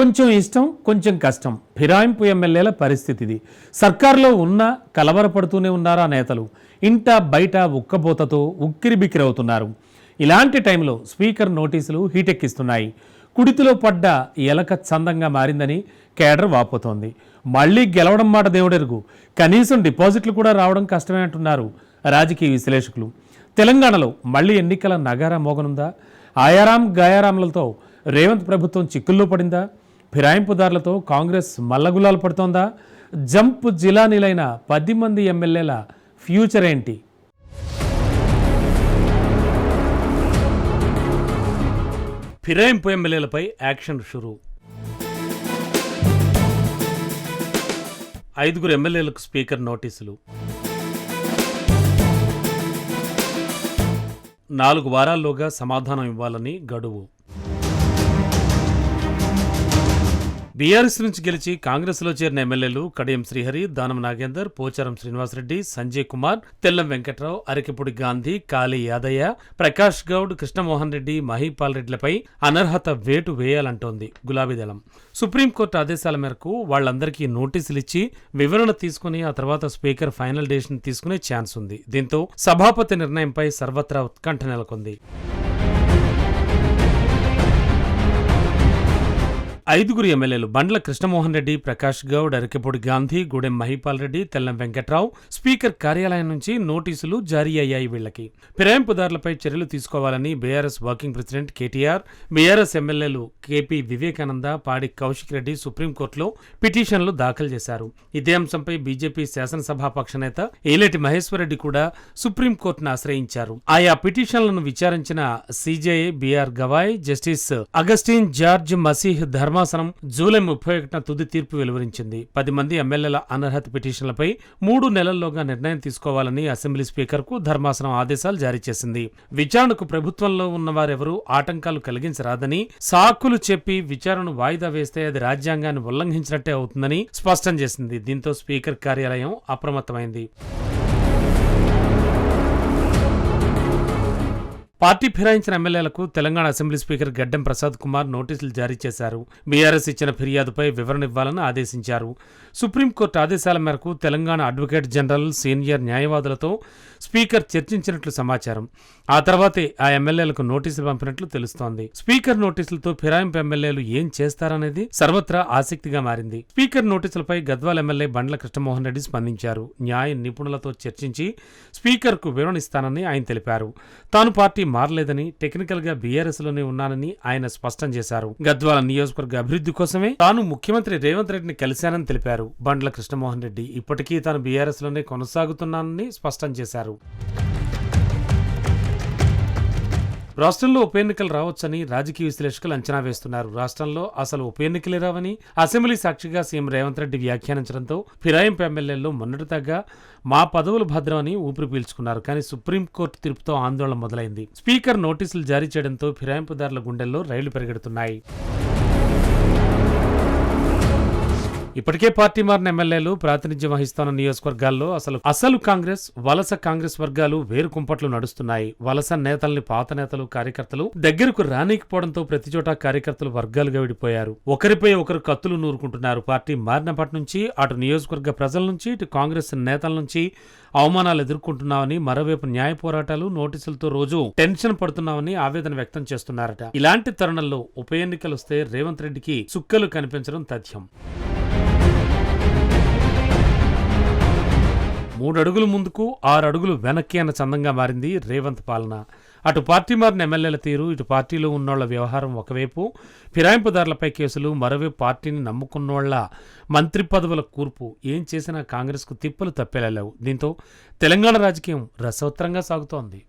కొంచెం ఇష్టం కొంచెం కష్టం ఫిరాయింపు ఎమ్మెల్యేల పరిస్థితి ఇది. సర్కార్లో ఉన్న కలవరపడుతూనే ఉన్నారా నేతలు. ఇంట బయట ఉక్కబోతతో ఉక్కిరిబిక్కిరవుతున్నారు. ఇలాంటి టైంలో స్పీకర్ నోటీసులు హీటెక్కిస్తున్నాయి. కుడితిలో పడ్డ ఎలక చందంగా మారిందని కేడర్ వాపోతోంది. మళ్లీ గెలవడం మాట దేవుడెరుగు, కనీసం డిపాజిట్లు కూడా రావడం కష్టమే అంటున్నారు రాజకీయ విశ్లేషకులు. తెలంగాణలో మళ్లీ ఎన్నికల నగారా మోగనుందా? ఆయారాం గాయారాంలతో రేవంత్ ప్రభుత్వం చిక్కుల్లో పడిందా? ఫిరాయింపుదారులతో కాంగ్రెస్ మల్లగులాలు పడుతోందా? జంప్ జిలానీలైన 10 మంది ఎమ్మెల్యేల ఫ్యూచర్ ఏంటి? ఫిరాయింపు ఎమ్మెల్యేలపై యాక్షన్ షురూ. 5 ఎమ్మెల్యేలకు స్పీకర్ నోటీసులు. 4 వారాల్లోగా సమాధానం ఇవ్వాలని గడువు. బీఆర్ఎస్ నుంచి గెలిచి కాంగ్రెస్లో చేరిన ఎమ్మెల్యేలు కడియం శ్రీహరి, దానం నాగేందర్, పోచారం శ్రీనివాసరెడ్డి, సంజయ్ కుమార్, తెల్లం వెంకట్రావు, అరకెపూడి గాంధీ, కాళీ యాదయ్య, ప్రకాష్ గౌడ్, కృష్ణమోహన్ రెడ్డి, మహీపాల్ రెడ్డిలపై అనర్హత వేటు వేయాలంటోంది గులాబీదళం. సుప్రీంకోర్టు ఆదేశాల మేరకు వాళ్లందరికీ నోటీసులు ఇచ్చి వివరణ తీసుకుని ఆ తర్వాత స్పీకర్ ఫైనల్ డెసిషన్ తీసుకునే ఛాన్స్ ఉంది. దీంతో సభాపతి నిర్ణయంపై సర్వత్రా ఉత్కంఠ నెలకొంది. 5 ఎమ్మెల్యేలు బండ్ల కృష్ణమోహన్ రెడ్డి, ప్రకాష్ గౌడ్, అరకెపూడి గాంధీ, గూడెం మహీపాల్ రెడ్డి, తెల్లం వెంకట్రావు స్పీకర్ కార్యాలయం నుంచి నోటీసులు జారీ అయ్యాయి. వీళ్లకి ఫిరాయింపుదారులపై చర్యలు తీసుకోవాలని BRS working president KTR, BRS ఎమ్మెల్యేలు కేపీ వివేకానంద, పాడి కౌశిక్ రెడ్డి సుప్రీంకోర్టులో పిటిషన్లు దాఖలు చేశారు. ఇదే అంశంపై బీజేపీ శాసనసభాపక్ష నేత ఏలేటి మహేశ్వరరెడ్డి కూడా సుప్రీంకోర్టును ఆశ్రయించారు. ఆయా పిటిషన్లను విచారించిన CJI BR Gavai, justice Augustine George Masih ధర్మాసనం జూలై 31న తుది తీర్పు వెలువరించింది. 10 మంది ఎమ్మెల్యేల అనర్హత పిటిషన్లపై 3 నెలల్లోగా నిర్ణయం తీసుకోవాలని అసెంబ్లీ స్పీకర్కు ధర్మాసనం ఆదేశాలు జారీ చేసింది. విచారణకు ప్రభుత్వంలో ఉన్నవారెవరూ ఆటంకాలు కలిగించరాదని, సాకులు చెప్పి విచారణను వాయిదా వేస్తే అది రాజ్యాంగాన్ని ఉల్లంఘించినట్టే అవుతుందని స్పష్టం చేసింది. దీంతో స్పీకర్ కార్యాలయం అప్రమత్తమైంది. పార్టీ ఫిరాయించిన ఎమ్మెల్యేలకు తెలంగాణ అసెంబ్లీ స్పీకర్ గడ్డెం ప్రసాద్ కుమార్ నోటీసులు జారీ చేశారు. బీఆర్ఎస్ ఇచ్చిన ఫిర్యాదుపై వివరణ ఇవ్వాలని ఆదేశించారు. సుప్రీంకోర్టు ఆదేశాల మేరకు తెలంగాణ అడ్వకేట్ జనరల్, సీనియర్ న్యాయవాదులతో స్పీకర్ చర్చించినట్లు సమాచారం. ఆ తర్వాతే ఆ ఎమ్మెల్యేలకు నోటీసులు పంపినట్లు తెలుస్తోంది. స్పీకర్ నోటీసులతో ఫిరాయింపు ఎమ్మెల్యేలు ఏం చేస్తారనేది సర్వత్రా ఆసక్తిగా మారింది. స్పీకర్ నోటీసులపై గద్వాల ఎమ్మెల్యే బండ్ల కృష్ణమోహన్ రెడ్డి స్పందించారు. న్యాయ నిపుణులతో చర్చించి స్పీకర్కు వివరణ ఇస్తానని ఆయన తెలిపారు. తాను పార్టీ మారలేదని, టెక్నికల్ గా బీఆర్ఎస్ లోనే ఉన్నానని ఆయన స్పష్టం చేశారు. గద్వాల నియోజకవర్గ అభివృద్ధి కోసమే తాను ముఖ్యమంత్రి రేవంత్ రెడ్డిని కలిశానని తెలిపారు. బండ్ల కృష్ణమోహన్ రెడ్డి ఇప్పటికీ తాను బీఆర్ఎస్ లోనే కొనసాగుతున్నానని స్పష్టం చేశారు. రాష్ట్రంలో ఉప ఎన్నికలు రావచ్చని రాజకీయ విశ్లేషకులు అంచనా వేస్తున్నారు. రాష్ట్రంలో అసలు ఉప ఎన్నికలే రావని అసెంబ్లీ సాక్షిగా సీఎం రేవంత్ రెడ్డి వ్యాఖ్యానించడంతో ఫిరాయింపు ఎమ్మెల్యేల్లో మొన్నటిదాకా మా పదవులు భద్రం అని ఊపిరి పీల్చుకున్నారు. కానీ సుప్రీంకోర్టు తీర్పుతో ఆందోళన మొదలైంది. స్పీకర్ నోటీసులు జారీ చేయడంతో ఫిరాయింపుదారుల గుండెల్లో రైళ్లు పరిగెడుతున్నాయి. ఇప్పటికే పార్టీ మారిన ఎమ్మెల్యేలు ప్రాతినిధ్యం వహిస్తున్న నియోజకవర్గాల్లో అసలు కాంగ్రెస్, వలస కాంగ్రెస్ వర్గాలు వేరు కుంపట్లు నడుస్తున్నాయి. వలస నేతల్ని పాత నేతలు, కార్యకర్తలు దగ్గరకు రానీకపోవడంతో ప్రతిచోటా కార్యకర్తలు వర్గాలుగా విడిపోయారు. ఒకరిపై ఒకరు కత్తులు నూరుకుంటున్నారు. పార్టీ మారినప్పటి నుంచి అటు నియోజకవర్గ ప్రజల నుంచి, ఇటు కాంగ్రెస్ నేతల నుంచి అవమానాలు ఎదుర్కొంటున్నామని, మరోవైపు న్యాయ పోరాటాలు, నోటీసులతో రోజు టెన్షన్ పడుతున్నామని ఆవేదన వ్యక్తం చేస్తున్నారట. ఇలాంటి తరుణంలో ఉప ఎన్నికలు వస్తే రేవంత్ రెడ్డికి సుక్కలు కనిపించడం తథ్యం. 3 అడుగులు ముందుకు 6 అడుగులు వెనక్కి అన్న చందంగా మారింది రేవంత్ పాలన. అటు పార్టీ మారిన ఎమ్మెల్యేల తీరు, ఇటు పార్టీలో ఉన్నోళ్ల వ్యవహారం ఒకవైపు, ఫిరాయింపుదారులపై కేసులు మరోవైపు, పార్టీని నమ్ముకున్నోళ్ల మంత్రి పదవుల కూర్పు, ఏం చేసినా కాంగ్రెస్కు తిప్పలు తప్పేలా లేవు. దీంతో తెలంగాణ రాజకీయం రసవత్తరంగా సాగుతోంది.